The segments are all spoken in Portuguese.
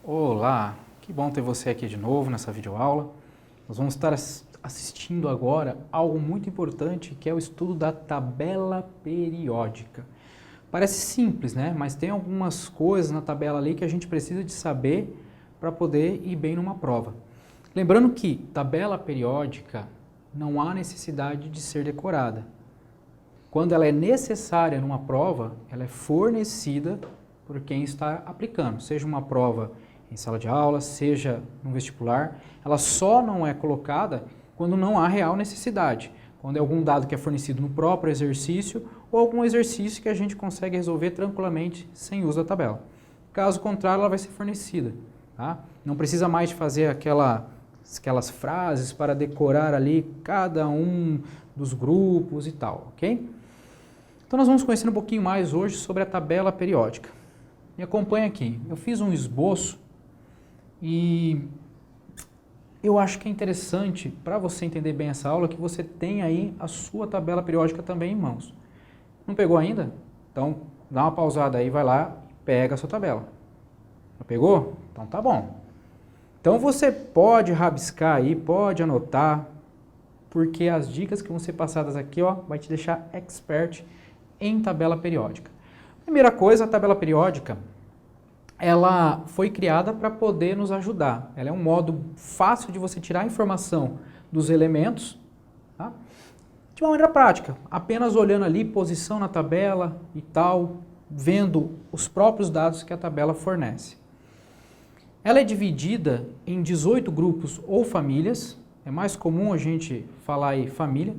Olá, que bom ter você aqui de novo nessa videoaula. Nós vamos estar assistindo agora algo muito importante, que é o estudo da tabela periódica. Parece simples, né? Mas tem algumas coisas na tabela ali que a gente precisa de saber para poder ir bem numa prova. Lembrando que tabela periódica não há necessidade de ser decorada. Quando ela é necessária numa prova, ela é fornecida por quem está aplicando, seja uma prova em sala de aula, seja no vestibular, ela só não é colocada quando não há real necessidade, quando é algum dado que é fornecido no próprio exercício ou algum exercício que a gente consegue resolver tranquilamente sem uso da tabela. Caso contrário, ela vai ser fornecida. Tá? Não precisa mais de fazer aquelas frases para decorar ali cada um dos grupos e tal, ok? Então nós vamos conhecer um pouquinho mais hoje sobre a tabela periódica. Me acompanha aqui. Eu fiz um esboço e eu acho que é interessante, para você entender bem essa aula, que você tenha aí a sua tabela periódica também em mãos. Não pegou ainda? Então, dá uma pausada aí, vai lá e pega a sua tabela. Já pegou? Então tá bom. Então você pode rabiscar aí, pode anotar, porque as dicas que vão ser passadas aqui, ó, vai te deixar expert em tabela periódica. Primeira coisa, a tabela periódica, ela foi criada para poder nos ajudar. Ela é um modo fácil de você tirar a informação dos elementos, tá? De uma maneira prática, apenas olhando ali posição na tabela e tal, vendo os próprios dados que a tabela fornece. Ela é dividida em 18 grupos ou famílias, é mais comum a gente falar aí família,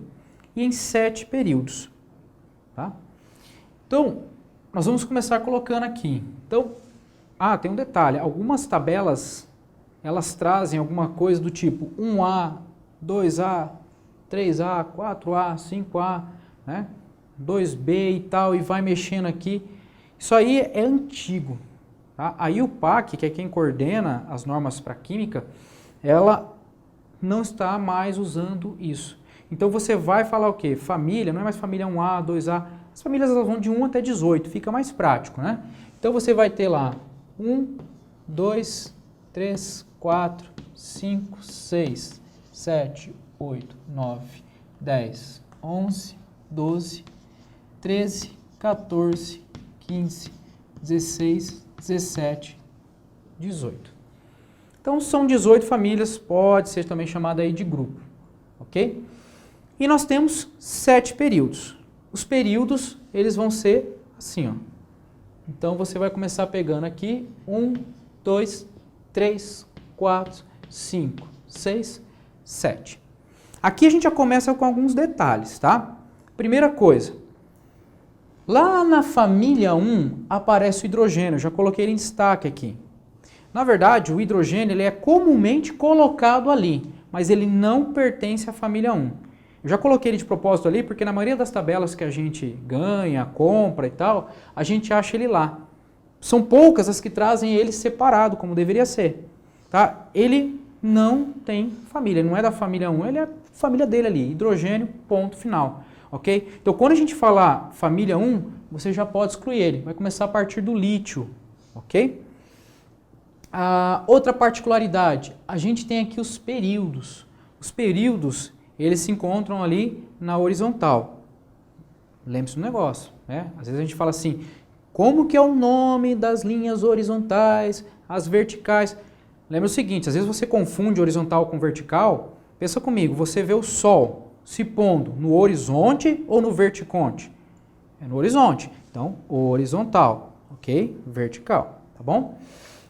e em 7 períodos. Tá? Então, nós vamos começar colocando aqui. Então, tem um detalhe, algumas tabelas, elas trazem alguma coisa do tipo 1A, 2A, 3A, 4A, 5A, né? 2B e tal, e vai mexendo aqui. Isso aí é antigo. Tá? A IUPAC, que é quem coordena as normas para química, ela não está mais usando isso. Então você vai falar o quê? Família, não é mais família 1A, 2A. As famílias elas vão de 1 até 18, fica mais prático, né? Então você vai ter lá 1, 2, 3, 4, 5, 6, 7, 8, 9, 10, 11, 12, 13, 14, 15, 16, 17, 18. Então são 18 famílias, pode ser também chamada aí de grupo, ok? E nós temos 7 períodos. Os períodos, eles vão ser assim, ó. Então você vai começar pegando aqui 1, 2, 3, 4, 5, 6, 7. Aqui a gente já começa com alguns detalhes, tá? Primeira coisa, lá na família 1 aparece o hidrogênio, eu já coloquei ele em destaque aqui. Na verdade, o hidrogênio ele é comumente colocado ali, mas ele não pertence à família 1. Eu já coloquei ele de propósito ali porque na maioria das tabelas que a gente ganha, compra e tal, a gente acha ele lá. São poucas as que trazem ele separado, como deveria ser. Tá? Ele não tem família, não é da família 1, ele é a família dele ali, hidrogênio, ponto final. Ok? Então, quando a gente falar família 1, você já pode excluir ele. Vai começar a partir do lítio. Ok? Outra particularidade, a gente tem aqui os períodos. Os períodos, eles se encontram ali na horizontal. Lembre-se do negócio, né? Às vezes a gente fala assim, como que é o nome das linhas horizontais, as verticais? Lembra o seguinte, às vezes você confunde horizontal com vertical. Pensa comigo, você vê o Sol se pondo no horizonte ou no verticonte? É no horizonte. Então, horizontal, ok? Vertical, tá bom?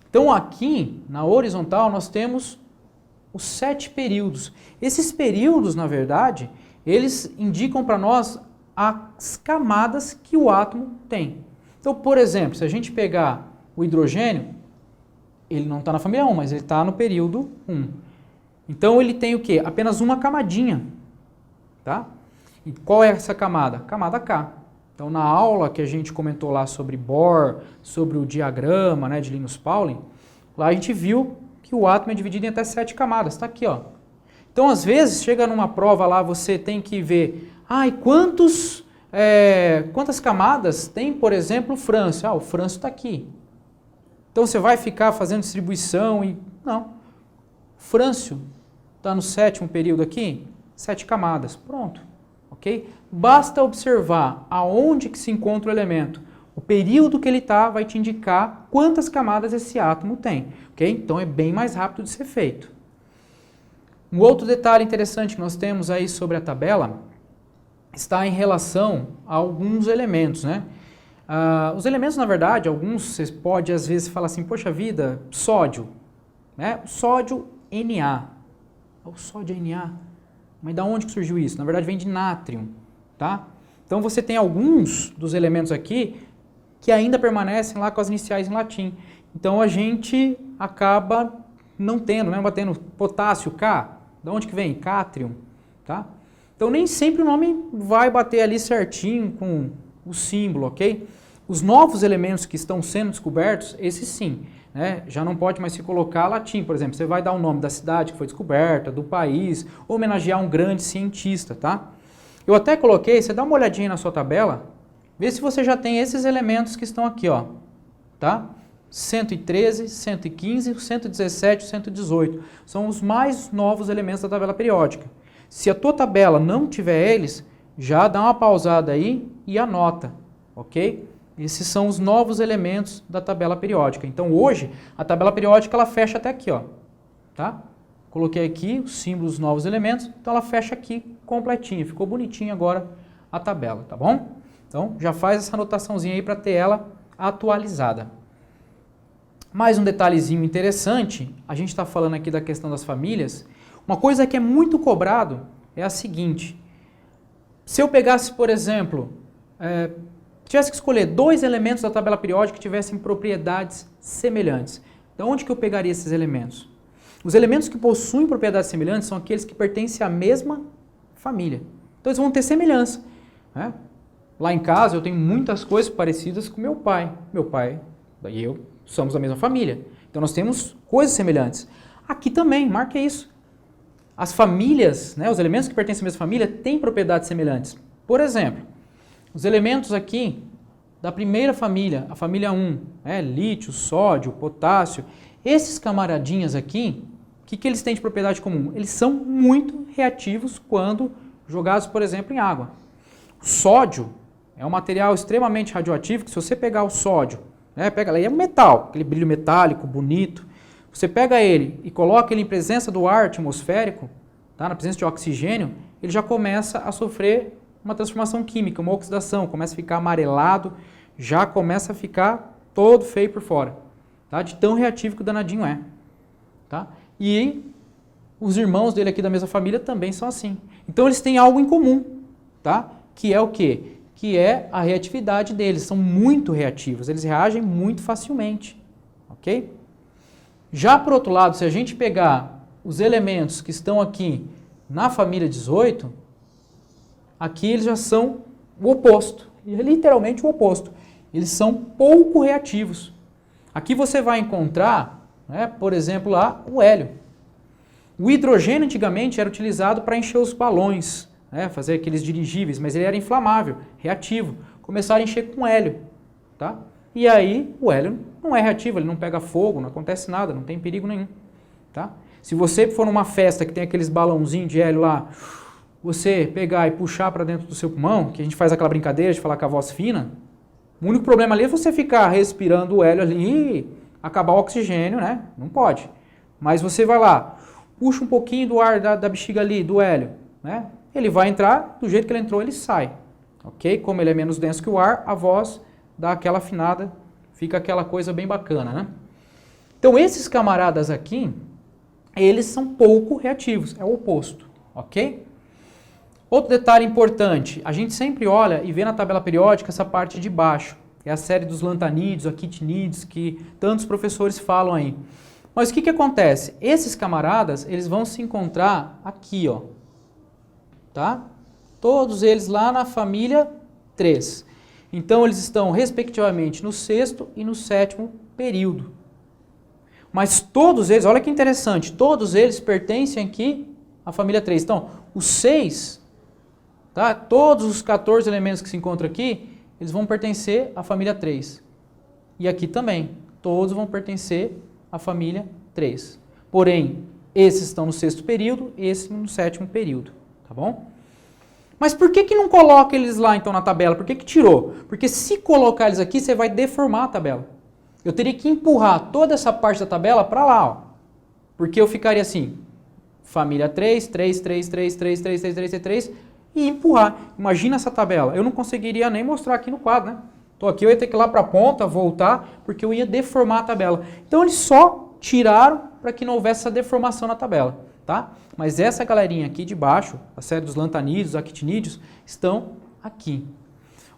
Então, aqui na horizontal nós temos os 7 períodos. Esses períodos, na verdade, eles indicam para nós as camadas que o átomo tem. Então, por exemplo, se a gente pegar o hidrogênio, ele não está na família 1, mas ele está no período 1. Então, ele tem o quê? Apenas uma camadinha. Tá? E qual é essa camada? Camada K. Então, na aula que a gente comentou lá sobre Bohr, sobre o diagrama, né, de Linus Pauling, lá a gente viu que o átomo é dividido em até 7 camadas. Está aqui, ó. Então, às vezes, chega numa prova lá, você tem que ver, quantas camadas tem, por exemplo, o frâncio? O frâncio está aqui. Então, você vai ficar fazendo distribuição e... Não. Frâncio está no 7º período aqui, 7 camadas. Pronto. Ok? Basta observar aonde que se encontra o elemento. O período que ele está vai te indicar quantas camadas esse átomo tem. Ok? Então, é bem mais rápido de ser feito. Um outro detalhe interessante que nós temos aí sobre a tabela está em relação a alguns elementos, né? Os elementos, na verdade, alguns você pode às vezes falar assim, poxa vida, sódio, né? O sódio Na. O sódio Na. Mas de onde que surgiu isso? Na verdade vem de nátrium, tá? Então você tem alguns dos elementos aqui que ainda permanecem lá com as iniciais em latim. Então a gente acaba não tendo, né? Batendo potássio, K. De onde que vem? Cátrium, tá? Então nem sempre o nome vai bater ali certinho com o símbolo, ok? Os novos elementos que estão sendo descobertos, esses sim, né? Já não pode mais se colocar latim, por exemplo, você vai dar o nome da cidade que foi descoberta, do país, homenagear um grande cientista, tá? Eu até coloquei, você dá uma olhadinha na sua tabela, vê se você já tem esses elementos que estão aqui, ó, tá? 113, 115, 117 e 118. São os mais novos elementos da tabela periódica. Se a tua tabela não tiver eles, já dá uma pausada aí e anota, ok? Esses são os novos elementos da tabela periódica. Então hoje, a tabela periódica ela fecha até aqui, ó, tá? Coloquei aqui os símbolos dos novos elementos, então ela fecha aqui completinha. Ficou bonitinha agora a tabela, tá bom? Então já faz essa anotaçãozinha aí para ter ela atualizada. Mais um detalhezinho interessante, a gente está falando aqui da questão das famílias. Uma coisa que é muito cobrado é a seguinte. Se eu pegasse, por exemplo, tivesse que escolher 2 elementos da tabela periódica que tivessem propriedades semelhantes, de onde que eu pegaria esses elementos? Os elementos que possuem propriedades semelhantes são aqueles que pertencem à mesma família. Então eles vão ter semelhança, né? Lá em casa eu tenho muitas coisas parecidas com meu pai. Meu pai e eu somos da mesma família. Então nós temos coisas semelhantes. Aqui também, marque isso. As famílias, né, os elementos que pertencem à mesma família têm propriedades semelhantes. Por exemplo, os elementos aqui da primeira família, a família 1, lítio, sódio, potássio, esses camaradinhas aqui, o que eles têm de propriedade comum? Eles são muito reativos quando jogados, por exemplo, em água. O sódio é um material extremamente radioativo que se você pegar o sódio, pega lá, é um metal, aquele brilho metálico, bonito. Você pega ele e coloca ele em presença do ar atmosférico, tá? Na presença de oxigênio, ele já começa a sofrer uma transformação química, uma oxidação, começa a ficar amarelado, já começa a ficar todo feio por fora, tá? De tão reativo que o danadinho é. Tá? E os irmãos dele aqui da mesma família também são assim. Então eles têm algo em comum, tá? Que é o quê? Que é a reatividade deles, são muito reativos, eles reagem muito facilmente, ok? Já por outro lado, se a gente pegar os elementos que estão aqui na família 18, aqui eles já são o oposto, literalmente o oposto, eles são pouco reativos. Aqui você vai encontrar, por exemplo, lá o hélio. O hidrogênio antigamente era utilizado para encher os balões, fazer aqueles dirigíveis, mas ele era inflamável, reativo. Começaram a encher com hélio, tá? E aí o hélio não é reativo, ele não pega fogo, não acontece nada, não tem perigo nenhum, tá? Se você for numa festa que tem aqueles balãozinhos de hélio lá, você pegar e puxar para dentro do seu pulmão, que a gente faz aquela brincadeira de falar com a voz fina, o único problema ali é você ficar respirando o hélio ali e acabar o oxigênio, né? Não pode. Mas você vai lá, puxa um pouquinho do ar da bexiga ali, do hélio, né? Ele vai entrar, do jeito que ele entrou, ele sai. Ok? Como ele é menos denso que o ar, a voz dá aquela afinada, fica aquela coisa bem bacana, né? Então, esses camaradas aqui, eles são pouco reativos, é o oposto, ok? Outro detalhe importante, a gente sempre olha e vê na tabela periódica essa parte de baixo, é a série dos lantanídeos, aquitinídeos, que tantos professores falam aí. Mas o que acontece? Esses camaradas, eles vão se encontrar aqui, ó, tá? Todos eles lá na família 3. Então, eles estão, respectivamente, no 6º e no 7º período. Mas todos eles, olha que interessante, todos eles pertencem aqui a família 3. Então, o 6, tá? Todos os 14 elementos que se encontram aqui, eles vão pertencer à família 3. E aqui também, todos vão pertencer à família 3. Porém, esses estão no 6º período, esse no 7º período, tá bom? Mas por que não coloca eles lá, então, na tabela? Por que tirou? Porque se colocar eles aqui, você vai deformar a tabela. Eu teria que empurrar toda essa parte da tabela para lá, ó. Porque eu ficaria assim, família 3, 3, 3, 3, 3, 3, 3, 3, 3, 3, e empurrar. Imagina essa tabela. Eu não conseguiria nem mostrar aqui no quadro, né? Então aqui eu ia ter que ir lá para a ponta, voltar, porque eu ia deformar a tabela. Então eles só tiraram para que não houvesse essa deformação na tabela, tá? Mas essa galerinha aqui de baixo, a série dos lantanídeos, actinídeos, estão aqui.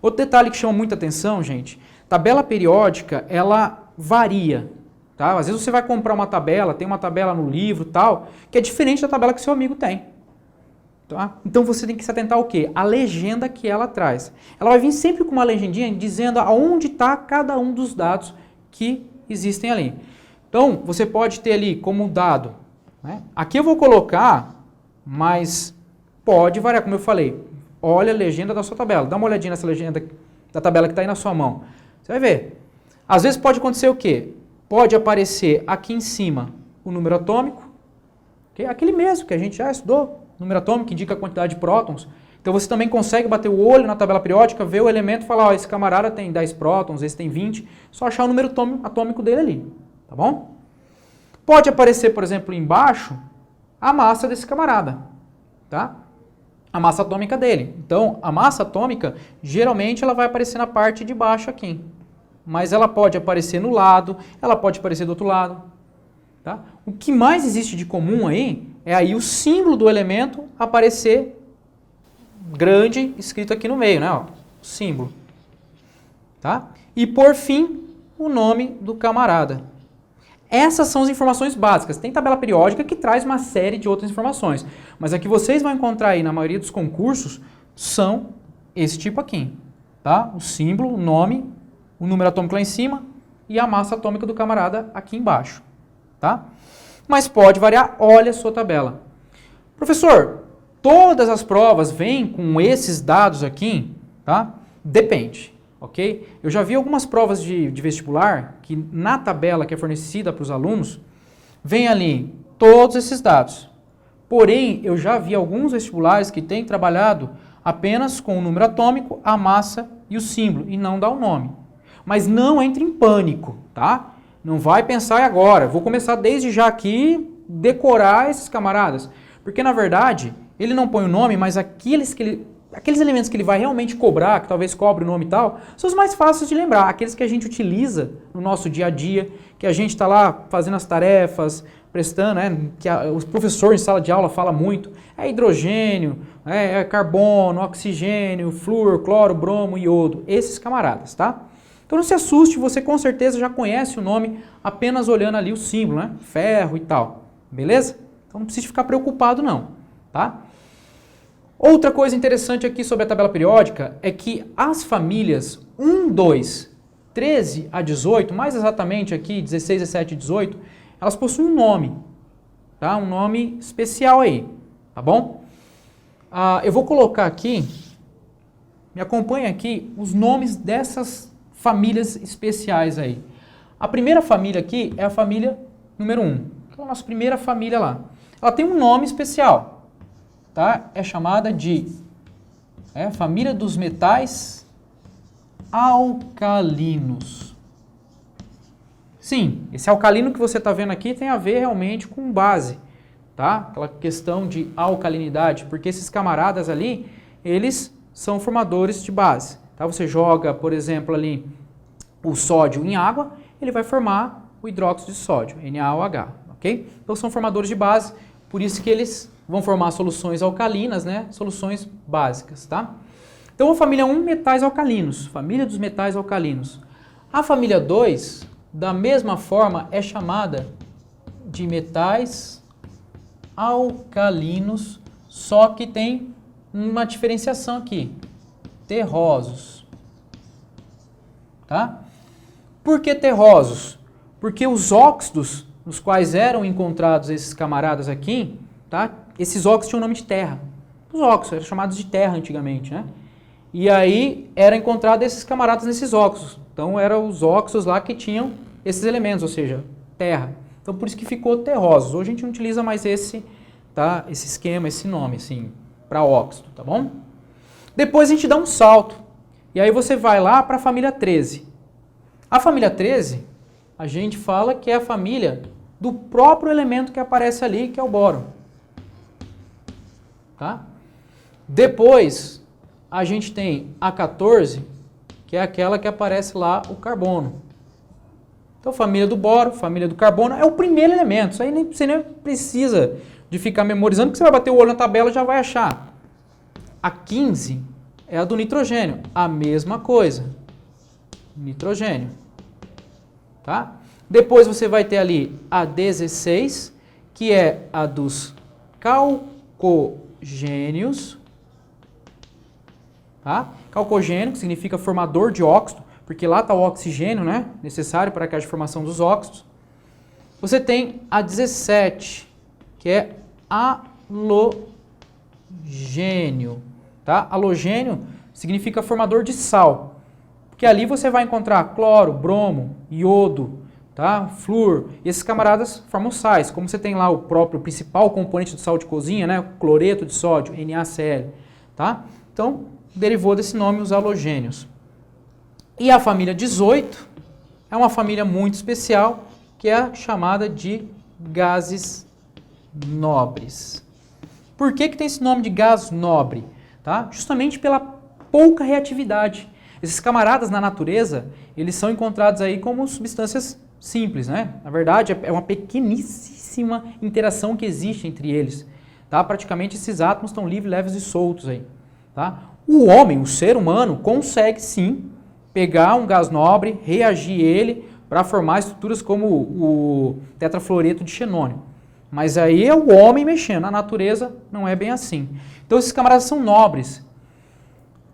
Outro detalhe que chama muita atenção, gente, tabela periódica, ela varia, tá? Às vezes você vai comprar uma tabela, tem uma tabela no livro tal, que é diferente da tabela que seu amigo tem. Tá? Então você tem que se atentar ao quê? A legenda que ela traz. Ela vai vir sempre com uma legendinha dizendo aonde está cada um dos dados que existem ali. Então você pode ter ali como dado, né? Aqui eu vou colocar, mas pode variar, como eu falei. Olha a legenda da sua tabela. Dá uma olhadinha nessa legenda da tabela que está aí na sua mão. Você vai ver. Às vezes pode acontecer o quê? Pode aparecer aqui em cima o número atômico, okay? Aquele mesmo que a gente já estudou. O número atômico indica a quantidade de prótons. Então você também consegue bater o olho na tabela periódica, ver o elemento e falar, ó, esse camarada tem 10 prótons, esse tem 20, só achar o número atômico dele ali, tá bom? Pode aparecer, por exemplo, embaixo, a massa desse camarada, tá? A massa atômica dele. Então, a massa atômica, geralmente, ela vai aparecer na parte de baixo aqui. Mas ela pode aparecer no lado, ela pode aparecer do outro lado, tá? O que mais existe de comum aí é aí o símbolo do elemento aparecer grande, escrito aqui no meio, né? Ó, o símbolo. Tá? E por fim, o nome do camarada. Essas são as informações básicas. Tem tabela periódica que traz uma série de outras informações. Mas a que vocês vão encontrar aí na maioria dos concursos são esse tipo aqui. Tá? O símbolo, o nome, o número atômico lá em cima e a massa atômica do camarada aqui embaixo. Tá? Mas pode variar, olha a sua tabela. Professor, todas as provas vêm com esses dados aqui? Tá? Depende, ok? Eu já vi algumas provas de vestibular que na tabela que é fornecida para os alunos, vem ali todos esses dados. Porém, eu já vi alguns vestibulares que têm trabalhado apenas com o número atômico, a massa e o símbolo, e não dá o nome. Mas não entre em pânico, tá? Não vai pensar agora, vou começar desde já aqui decorar esses camaradas. Porque, na verdade, ele não põe o nome, mas aqueles elementos que ele vai realmente cobrar, que talvez cobre o nome e tal, são os mais fáceis de lembrar. Aqueles que a gente utiliza no nosso dia a dia, que a gente está lá fazendo as tarefas, prestando, né, que o professor em sala de aula fala muito. É hidrogênio, é carbono, oxigênio, flúor, cloro, bromo, iodo. Esses camaradas, tá? Então não se assuste, você com certeza já conhece o nome apenas olhando ali o símbolo, né? Ferro e tal, beleza? Então não precisa ficar preocupado não, tá? Outra coisa interessante aqui sobre a tabela periódica é que as famílias 1, 2, 13 a 18, mais exatamente aqui 16, 17 e 18, elas possuem um nome, tá? Um nome especial aí, tá bom? Eu vou colocar aqui, me acompanha aqui, os nomes dessas famílias especiais aí. A primeira família aqui é a família número 1, que é a nossa primeira família lá. Ela tem um nome especial, tá? É chamada de família dos metais alcalinos. Sim, esse alcalino que você está vendo aqui tem a ver realmente com base, tá? Aquela questão de alcalinidade, porque esses camaradas ali, eles são formadores de base. Tá? Você joga, por exemplo, ali o sódio em água, ele vai formar o hidróxido de sódio, NaOH, ok? Então são formadores de base, por isso que eles vão formar soluções alcalinas, né? Soluções básicas, tá? Então a família 1, metais alcalinos, família dos metais alcalinos. A família 2, da mesma forma, é chamada de metais alcalinos, só que tem uma diferenciação aqui. Terrosos, tá? Por que terrosos? Porque os óxidos nos quais eram encontrados esses camaradas aqui, tá? esses óxidos tinham o nome de terra. Os óxidos eram chamados de terra antigamente, né? E aí era encontrado esses camaradas nesses óxidos. Então eram os óxidos lá que tinham esses elementos, ou seja, terra. Então por isso que ficou terrosos. Hoje a gente não utiliza mais esse, tá? Esse esquema, esse nome, assim, para óxido, tá bom? Depois a gente dá um salto. E aí você vai lá para a família 13. A família 13, a gente fala que é a família do próprio elemento que aparece ali, que é o boro. Tá? Depois, a gente tem a 14, que é aquela que aparece lá, o carbono. Então, família do boro, família do carbono, é o primeiro elemento. Isso aí você nem precisa de ficar memorizando, porque você vai bater o olho na tabela e já vai achar. A 15 é a do nitrogênio, a mesma coisa. Nitrogênio. Tá? Depois você vai ter ali a 16, que é a dos calcogênios. Tá? Calcogênio, que significa formador de óxido, porque lá está o oxigênio, né, necessário para a formação dos óxidos. Você tem a 17, que é halogênio. Tá? Halogênio significa formador de sal, porque ali você vai encontrar cloro, bromo, iodo, tá? Flúor, e esses camaradas formam sais, como você tem lá o próprio principal componente do sal de cozinha, né? O cloreto de sódio, NaCl. Tá? Então, derivou desse nome os halogênios. E a família 18 é uma família muito especial, que é a chamada de gases nobres. Por que tem esse nome de gás nobre? Tá? Justamente pela pouca reatividade. Esses camaradas na natureza, eles são encontrados aí como substâncias simples, né? Na verdade, é uma pequeníssima interação que existe entre eles. Tá? Praticamente esses átomos estão livres, leves e soltos aí. Tá? O homem, o ser humano, consegue sim pegar um gás nobre, reagir ele para formar estruturas como o tetrafluoreto de xenônio. Mas aí é o homem mexendo, a natureza não é bem assim. Então esses camaradas são nobres.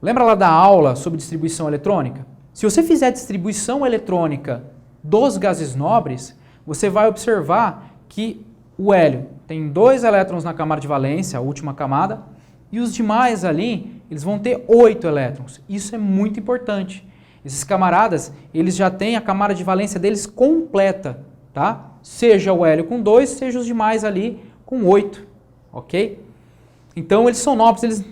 Lembra lá da aula sobre distribuição eletrônica? Se você fizer distribuição eletrônica dos gases nobres, você vai observar que o hélio tem 2 elétrons na camada de valência, a última camada, e os demais ali, eles vão ter 8 elétrons. Isso é muito importante. Esses camaradas, eles já têm a camada de valência deles completa, tá? Seja o hélio com 2, seja os demais ali com 8, ok? Então eles são nobres, eles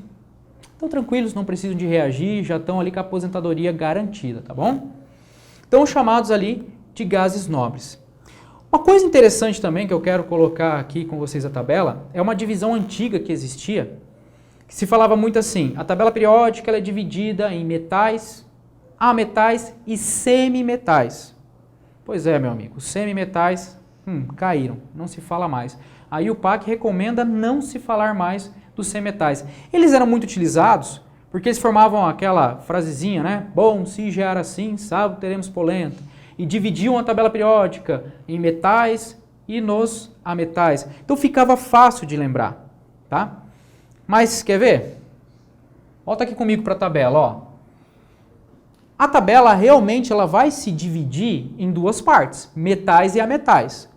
estão tranquilos, não precisam de reagir, já estão ali com a aposentadoria garantida, tá bom? Então chamados ali de gases nobres. Uma coisa interessante também que eu quero colocar aqui com vocês a tabela, é uma divisão antiga que existia, que se falava muito assim, a tabela periódica ela é dividida em metais, ametais e semimetais. Pois é, meu amigo, os semimetais caíram, não se fala mais. Aí o PAC recomenda não se falar mais dos semimetais. Eles eram muito utilizados porque eles formavam aquela frasezinha, né? Bom, se gerar assim, sábado teremos polenta. E dividiam a tabela periódica em metais e nos ametais. Então ficava fácil de lembrar, tá? Mas quer ver? Volta aqui comigo para a tabela, ó. A tabela realmente ela vai se dividir em 2 partes, metais e ametais.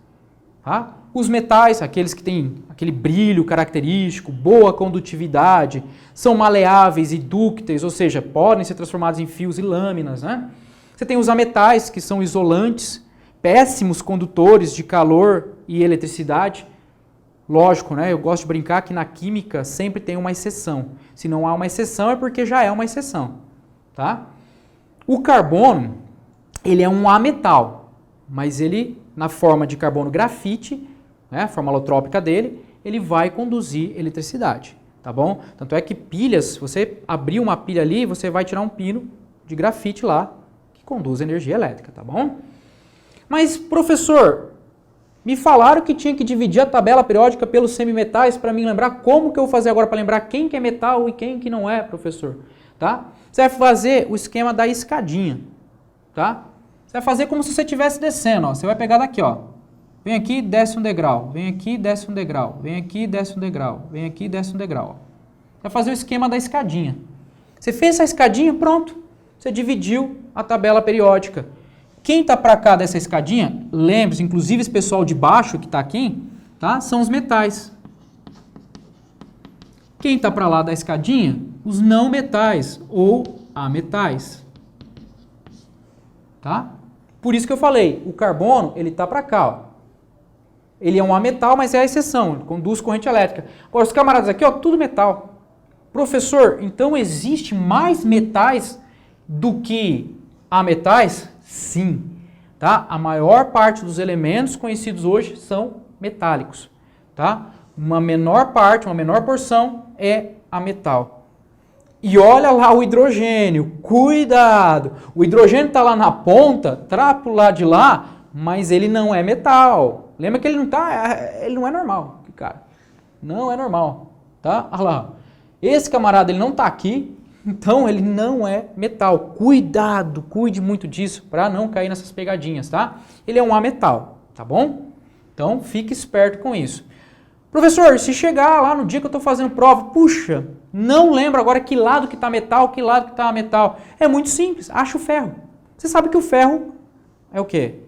Tá? Os metais, aqueles que têm aquele brilho característico, boa condutividade, são maleáveis e dúcteis, ou seja, podem ser transformados em fios e lâminas. Né? Você tem os ametais, que são isolantes, péssimos condutores de calor e eletricidade. Lógico, né? Eu gosto de brincar que na química sempre tem uma exceção. Se não há uma exceção é porque já é uma exceção. Tá? O carbono, ele é um ametal, mas ele, na forma de carbono grafite, né, a forma alotrópica dele, ele vai conduzir eletricidade, tá bom? Tanto é que pilhas, se você abrir uma pilha ali, você vai tirar um pino de grafite lá, que conduz energia elétrica, tá bom? Mas, professor, me falaram que tinha que dividir a tabela periódica pelos semimetais para me lembrar. Como que eu vou fazer agora para lembrar quem que é metal e quem que não é, professor? Tá? Você vai fazer o esquema da escadinha, tá? Você vai fazer como se você estivesse descendo, ó. Você vai pegar daqui, ó. Vem aqui, desce um degrau. Vem aqui, desce um degrau. Vem aqui, desce um degrau. Vem aqui, desce um degrau. Você vai fazer o esquema da escadinha. Você fez essa escadinha, pronto. Você dividiu a tabela periódica. Quem está para cá dessa escadinha, lembre-se, inclusive esse pessoal de baixo que está aqui, tá? São os metais. Quem está para lá da escadinha? Os não metais ou ametais. Tá? Por isso que eu falei, o carbono, ele está para cá, ó. Ele é um ametal, mas é a exceção, ele conduz corrente elétrica. Agora, os camaradas aqui, ó, tudo metal. Professor, então existe mais metais do que ametais? Sim. Tá? A maior parte dos elementos conhecidos hoje são metálicos. Tá? Uma menor parte, uma menor porção é ametal. E olha lá o hidrogênio, cuidado! O hidrogênio está lá na ponta, tá pro lado de lá, mas ele não é metal. Lembra que ele não é normal, cara. Não é normal, tá? Olha lá. Esse camarada, ele não está aqui, então ele não é metal. Cuidado, cuide muito disso para não cair nessas pegadinhas, tá? Ele é um ametal, tá bom? Então fique esperto com isso. Professor, se chegar lá no dia que eu estou fazendo prova, puxa, não lembro agora que lado que está metal, que lado que está metal. É muito simples, acha o ferro. Você sabe que o ferro é o quê?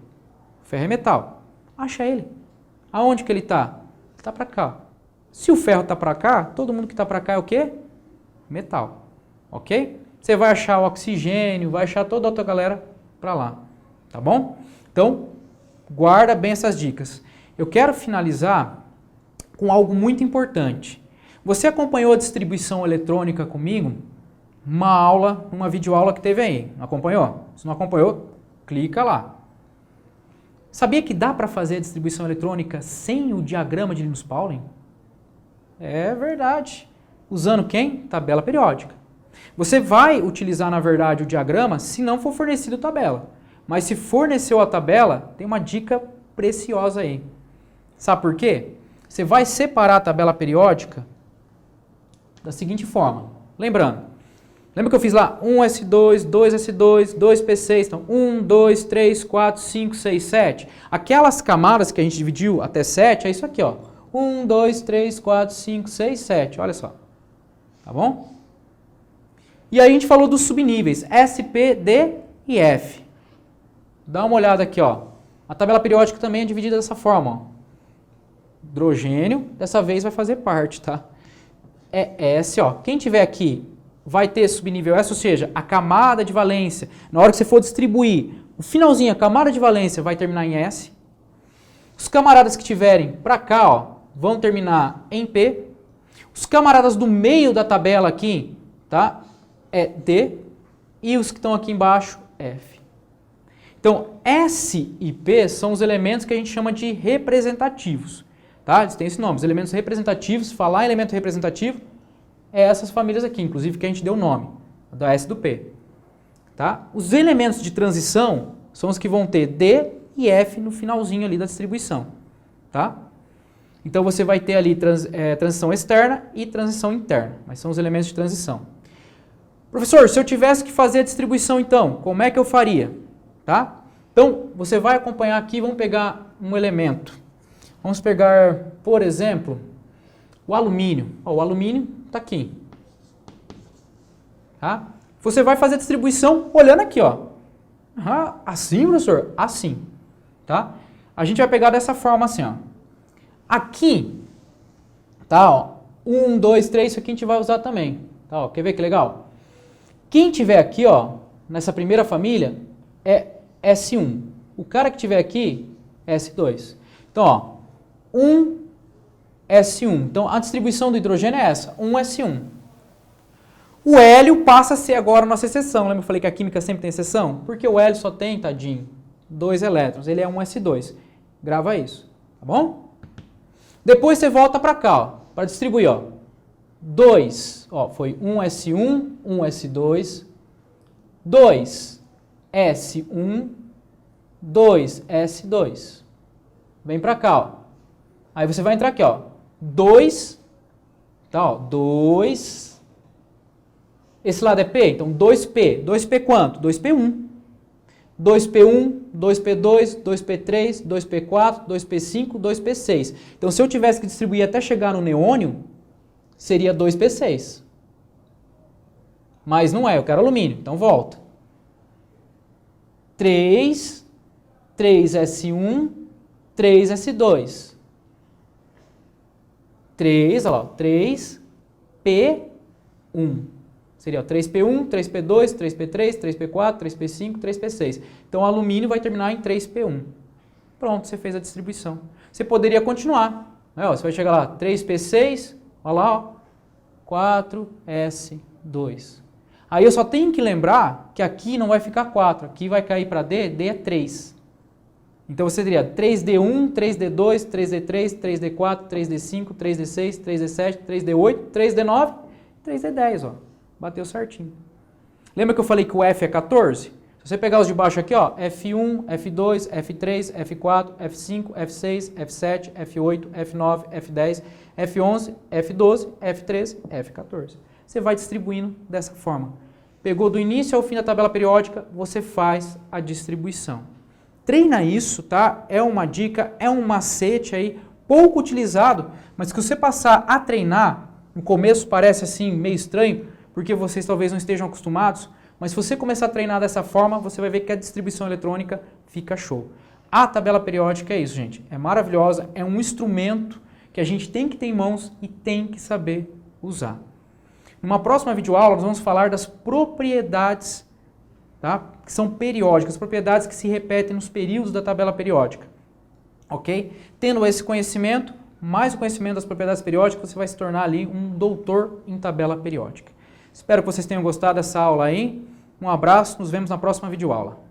O ferro é metal. Acha ele. Aonde que ele está? Ele está para cá. Se o ferro está para cá, todo mundo que está para cá é o quê? Metal. Ok? Você vai achar o oxigênio, vai achar toda a outra galera para lá. Tá bom? Então, guarda bem essas dicas. Eu quero finalizar com algo muito importante. Você acompanhou a distribuição eletrônica comigo? Uma aula, uma videoaula que teve aí. Acompanhou? Se não acompanhou, clica lá. Sabia que dá para fazer a distribuição eletrônica sem o diagrama de Linus Pauling? É verdade. Usando quem? Tabela periódica. Você vai utilizar, na verdade, o diagrama se não for fornecido tabela. Mas se forneceu a tabela, tem uma dica preciosa aí. Sabe por quê? Você vai separar a tabela periódica da seguinte forma. Lembrando, lembra que eu fiz lá 1S2, 2S2, 2P6, então 1, 2, 3, 4, 5, 6, 7. Aquelas camadas que a gente dividiu até 7, é isso aqui, ó. 1, 2, 3, 4, 5, 6, 7, olha só. Tá bom? E aí a gente falou dos subníveis, S, P, D e F. Dá uma olhada aqui, ó. A tabela periódica também é dividida dessa forma, ó. Hidrogênio, dessa vez vai fazer parte, tá? É S, ó. Quem tiver aqui vai ter subnível S, ou seja, a camada de valência. Na hora que você for distribuir, o finalzinho, a camada de valência vai terminar em S. Os camaradas que tiverem para cá, ó, vão terminar em P. Os camaradas do meio da tabela aqui, tá? É D. E os que estão aqui embaixo, F. Então, S e P são os elementos que a gente chama de representativos. Tá? Eles têm esse nome, os elementos representativos. Falar em elemento representativo é essas famílias aqui, inclusive que a gente deu o nome, da S e do P. Tá? Os elementos de transição são os que vão ter D e F no finalzinho ali da distribuição. Tá? Então você vai ter ali transição externa e transição interna, mas são os elementos de transição. Professor, se eu tivesse que fazer a distribuição então, como é que eu faria? Tá? Então você vai acompanhar aqui, vamos pegar um elemento. Vamos pegar, por exemplo, o alumínio. Ó, o alumínio está aqui. Tá? Você vai fazer a distribuição olhando aqui, ó. Assim, professor? Assim. Tá? A gente vai pegar dessa forma assim, ó. Aqui, tá, ó. 1, 2, 3, isso aqui a gente vai usar também. Tá, ó. Quer ver que legal? Quem tiver aqui, ó, nessa primeira família, é S1. O cara que tiver aqui, é S2. Então, ó. 1S1. Então, a distribuição do hidrogênio é essa, 1S1. O hélio passa a ser agora a nossa exceção. Lembra que eu falei que a química sempre tem exceção? Porque o hélio só tem, tadinho, 2 elétrons. Ele é 1S2. Grava isso, tá bom? Depois você volta para cá, ó, para distribuir, ó. 2, ó, foi 1S1, 1S2, 2S1, 2S2. Vem para cá, ó. Aí você vai entrar aqui, ó, 2, tá, ó, 2, esse lado é P, então 2P, 2P quanto? 2P1, 2P1, 2P2, 2P3, 2P4, 2P5, 2P6. Então se eu tivesse que distribuir até chegar no neônio, seria 2P6. Mas não é, eu quero alumínio, então volta. 3, 3S1, 3S2. 3, olha lá, 3, Seria ó, 3P1, 3P2, 3P3, 3P4, 3P5, 3P6. Então, o alumínio vai terminar em 3P1. Pronto, você fez a distribuição. Você poderia continuar. Né? Ó, você vai chegar lá, 3P6, olha lá, ó, 4S2. Aí eu só tenho que lembrar que aqui não vai ficar 4, aqui vai cair para D, D é 3. Então você teria 3D1, 3D2, 3D3, 3D4, 3D5, 3D6, 3D7, 3D8, 3D9, 3D10, ó. Bateu certinho. Lembra que eu falei que o F é 14? Se você pegar os de baixo aqui, ó, F1, F2, F3, F4, F5, F6, F7, F8, F9, F10, F11, F12, F13, F14. Você vai distribuindo dessa forma. Pegou do início ao fim da tabela periódica, você faz a distribuição. Treina isso, tá? É uma dica, é um macete aí, pouco utilizado, mas que você passar a treinar, no começo parece assim meio estranho, porque vocês talvez não estejam acostumados, mas se você começar a treinar dessa forma, você vai ver que a distribuição eletrônica fica show. A tabela periódica é isso, gente. É maravilhosa, é um instrumento que a gente tem que ter em mãos e tem que saber usar. Numa próxima videoaula, nós vamos falar das propriedades, tá? Que são periódicas, propriedades que se repetem nos períodos da tabela periódica. Ok? Tendo esse conhecimento, mais o conhecimento das propriedades periódicas, você vai se tornar ali um doutor em tabela periódica. Espero que vocês tenham gostado dessa aula aí. Um abraço, nos vemos na próxima videoaula.